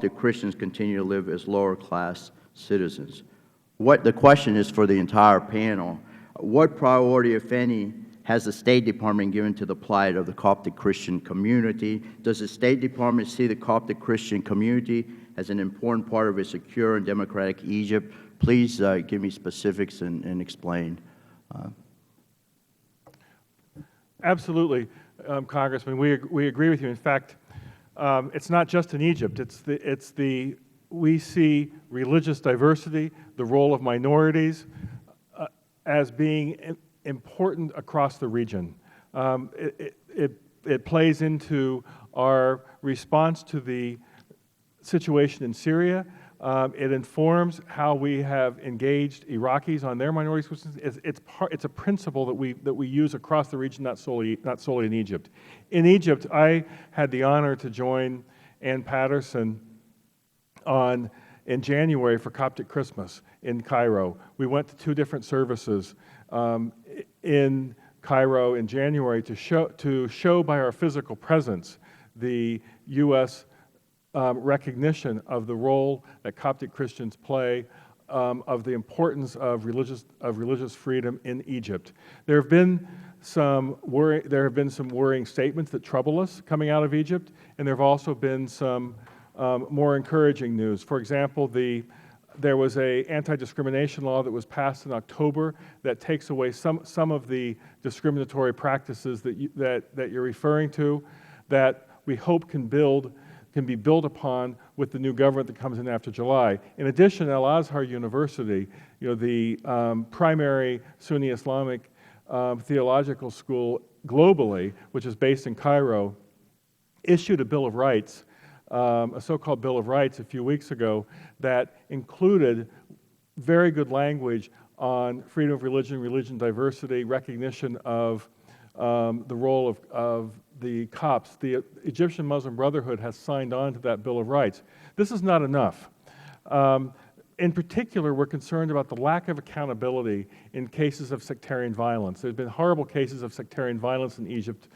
Coptic Christians continue to live as lower-class citizens. The question is for the entire panel. What priority, if any, has the State Department given to the plight of the Coptic Christian community? Does the State Department see the Coptic Christian community as an important part of a secure and democratic Egypt? Please give me specifics and explain. Absolutely, Congressman. We agree with you. In fact, it's not just in Egypt. We see religious diversity, the role of minorities, as being important across the region. It plays into our response to the situation in Syria. It informs how we have engaged Iraqis on their minority questions. It's a principle that we use across the region, not solely in Egypt. In Egypt, I had the honor to join Ann Patterson in January for Coptic Christmas in Cairo. We went to 2 different services in Cairo in January to show by our physical presence the U.S. Recognition of the role that Coptic Christians play, of the importance of religious freedom in Egypt. There have been some worrying statements that trouble us coming out of Egypt, and there have also been some more encouraging news. For example, there was an anti-discrimination law that was passed in October that takes away some of the discriminatory practices that you're referring to, that we hope can be built upon with the new government that comes in after July. In addition, Al-Azhar University, the primary Sunni Islamic theological school globally, which is based in Cairo, issued a Bill of Rights, a so-called Bill of Rights a few weeks ago that included very good language on freedom of religion, religion diversity, recognition of the role of the Copts. The Egyptian Muslim Brotherhood has signed on to that Bill of Rights. This is not enough. In particular, we're concerned about the lack of accountability in cases of sectarian violence. There's been horrible cases of sectarian violence in Egypt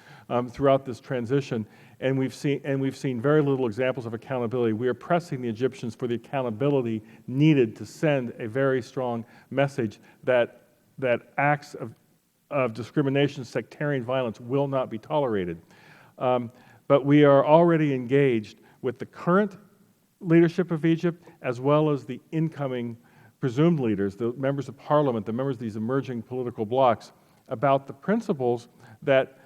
throughout this transition, and we've seen very little examples of accountability. We are pressing the Egyptians for the accountability needed to send a very strong message that acts of discrimination, sectarian violence will not be tolerated. But we are already engaged with the current leadership of Egypt, as well as the incoming presumed leaders, the members of parliament, the members of these emerging political blocs, about the principles that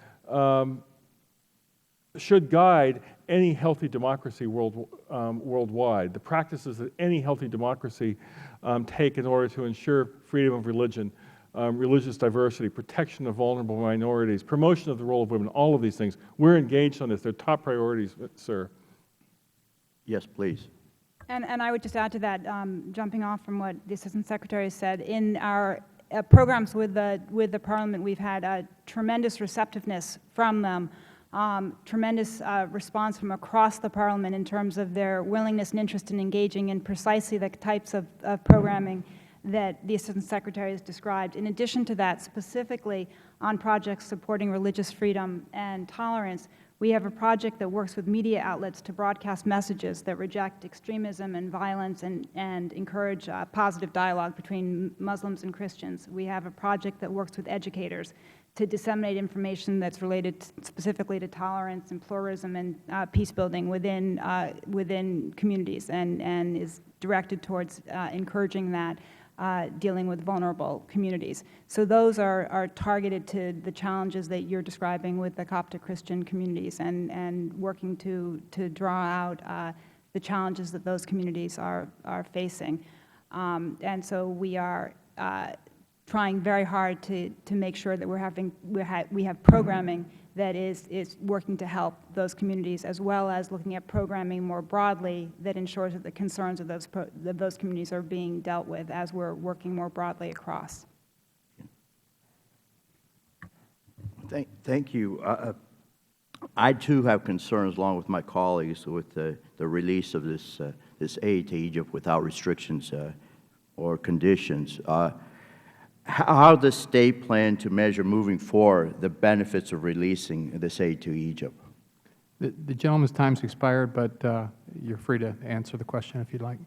should guide any healthy democracy worldwide, the practices that any healthy democracy take in order to ensure freedom of religion, religious diversity, protection of vulnerable minorities, promotion of the role of women, all of these things. We're engaged on this. They're top priorities, sir. Yes, please. And I would just add to that, jumping off from what the Assistant Secretary said, in our programs with the Parliament, we've had a tremendous receptiveness from them, tremendous response from across the Parliament in terms of their willingness and interest in engaging in precisely the types of programming that the Assistant Secretary has described. In addition to that, specifically on projects supporting religious freedom and tolerance, we have a project that works with media outlets to broadcast messages that reject extremism and violence and encourage positive dialogue between Muslims and Christians. We have a project that works with educators to disseminate information that's related specifically to tolerance and pluralism and peace building within communities, and is directed towards encouraging that, dealing with vulnerable communities. So those are targeted to the challenges that you're describing with the Coptic Christian communities, and working to draw out the challenges that those communities are facing. And so we are trying very hard to make sure that we have programming that is working to help those communities, as well as looking at programming more broadly that ensures that the concerns of those communities are being dealt with as we're working more broadly across. Thank you. I too have concerns, along with my colleagues, with the release of this aid to Egypt without restrictions or conditions. How does the state plan to measure moving forward the benefits of releasing this aid to Egypt? The gentleman's time's expired, but you're free to answer the question if you'd like.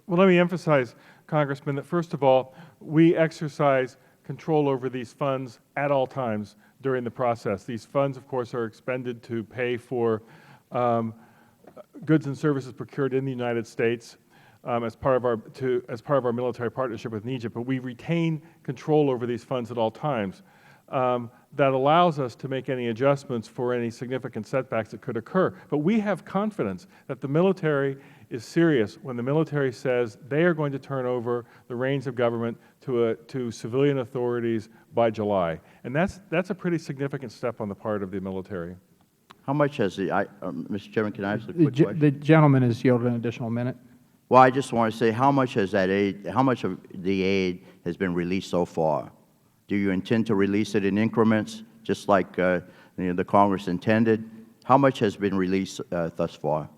Well, let me emphasize, Congressman, that first of all, we exercise control over these funds at all times during the process. These funds, of course, are expended to pay for goods and services procured in the United States as part of our military partnership with Egypt. But we retain control over these funds at all times. That allows us to make any adjustments for any significant setbacks that could occur. But we have confidence that the military is serious when the military says they are going to turn over the reins of government to civilian authorities by July. And that's a pretty significant step on the part of the military. How much has Mr. Chairman, can I ask a quick question? The gentleman has yielded an additional minute. Well, I just want to say, how much has that aid, how much of the aid has been released so far? Do you intend to release it in increments, just like the Congress intended? How much has been released thus far?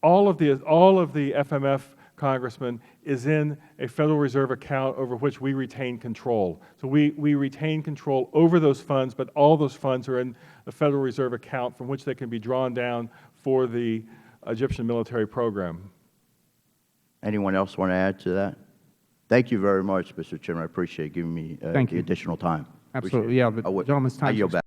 All of the FMF, Congressman, is in a Federal Reserve account over which we retain control. So we retain control over those funds, but all those funds are in the Federal Reserve account from which they can be drawn down for the Egyptian military program. Anyone else want to add to that? Thank you very much, Mr. Chairman. I appreciate giving me the additional time. Absolutely, yeah, but the gentleman's time. I yield back.